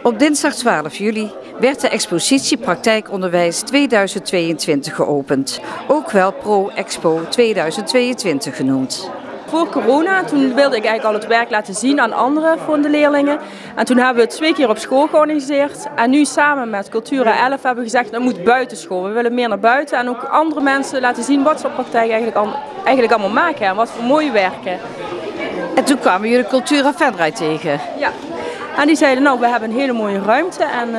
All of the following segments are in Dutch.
Op dinsdag 12 juli werd de expositie Praktijkonderwijs 2022 geopend, ook wel Pro-Expo 2022 genoemd. Voor corona, toen wilde ik eigenlijk al het werk laten zien aan anderen voor de leerlingen. En toen hebben we het 2 keer op school georganiseerd. En nu samen met Cultura 11 hebben we gezegd, dat moet buitenschool. We willen meer naar buiten en ook andere mensen laten zien wat ze op praktijk eigenlijk allemaal maken en wat voor mooie werken. En toen kwamen jullie Cultura Venray tegen. Ja. En die zeiden, nou, we hebben een hele mooie ruimte en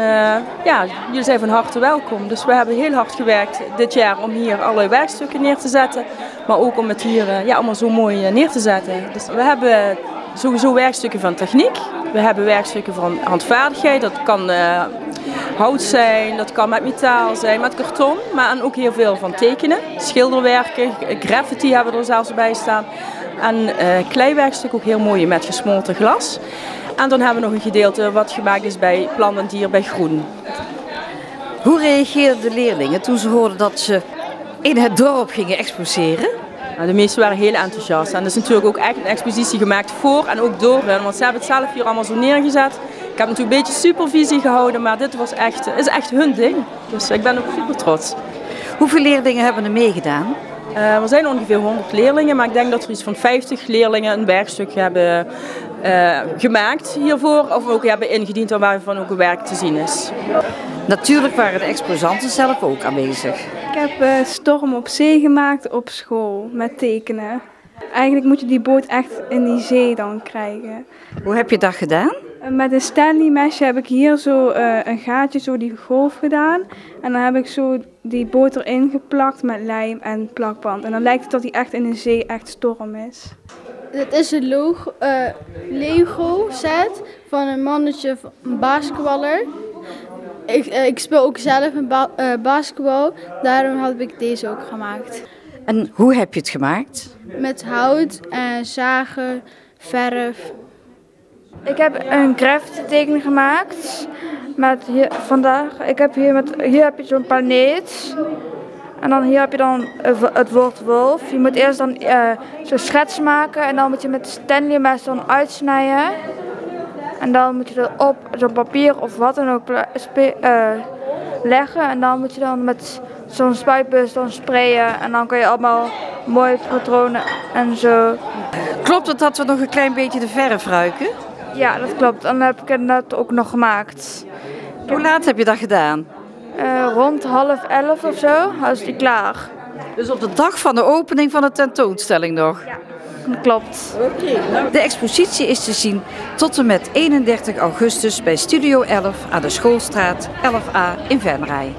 ja, jullie zijn van harte welkom. Dus we hebben heel hard gewerkt dit jaar om hier allerlei werkstukken neer te zetten. Maar ook om het hier allemaal zo mooi neer te zetten. Dus we hebben sowieso werkstukken van techniek. We hebben werkstukken van handvaardigheid. Dat kan hout zijn, dat kan met metaal zijn, met karton. Maar ook heel veel van tekenen, schilderwerken, graffiti hebben we er zelfs bij staan. En kleiwerkstukken ook heel mooi met gesmolten glas. En dan hebben we nog een gedeelte wat gemaakt is bij plant en dier bij groen. Hoe reageerden de leerlingen toen ze hoorden dat ze in het dorp gingen exposeren? Nou, de meesten waren heel enthousiast. En er is natuurlijk ook echt een expositie gemaakt voor en ook door hen. Want ze hebben het zelf hier allemaal zo neergezet. Ik heb natuurlijk een beetje supervisie gehouden, maar dit is echt hun ding. Dus ik ben ook super trots. Hoeveel leerlingen hebben er meegedaan? Er zijn ongeveer 100 leerlingen, maar ik denk dat er iets van 50 leerlingen een werkstuk hebben gemaakt hiervoor. Of ook hebben ingediend waarvan ook een werk te zien is. Natuurlijk waren de exposanten zelf ook aanwezig. Ik heb Storm op zee gemaakt op school met tekenen. Eigenlijk moet je die boot echt in die zee dan krijgen. Hoe heb je dat gedaan? Met een Stanley mesje heb ik hier zo een gaatje, zo die golf gedaan. En dan heb ik zo die boot erin geplakt met lijm en plakband. En dan lijkt het dat die echt in de zee echt storm is. Dit is een Lego set van een mannetje, een basketballer. Ik speel ook zelf een basketbal, daarom heb ik deze ook gemaakt. En hoe heb je het gemaakt? Met hout en zagen, verf. Ik heb een graffiti tekening gemaakt. Hier heb je zo'n planeet. En dan hier heb je dan het woord wolf. Je moet eerst dan zo'n schets maken en dan moet je met Stanley mes dan uitsnijden. En dan moet je er op zo'n papier of wat dan ook leggen. En dan moet je dan met zo'n spuitbus dan sprayen. En dan kan je allemaal mooie patronen en zo. Klopt het dat we nog een klein beetje de verf ruiken? Ja, dat klopt. En dan heb ik het net ook nog gemaakt. Hoe laat heb je dat gedaan? Rond 10:30 of zo, is die klaar. Dus op de dag van de opening van de tentoonstelling nog? Ja, dat klopt. De expositie is te zien tot en met 31 augustus bij Studio 11 aan de Schoolstraat 11A in Venray.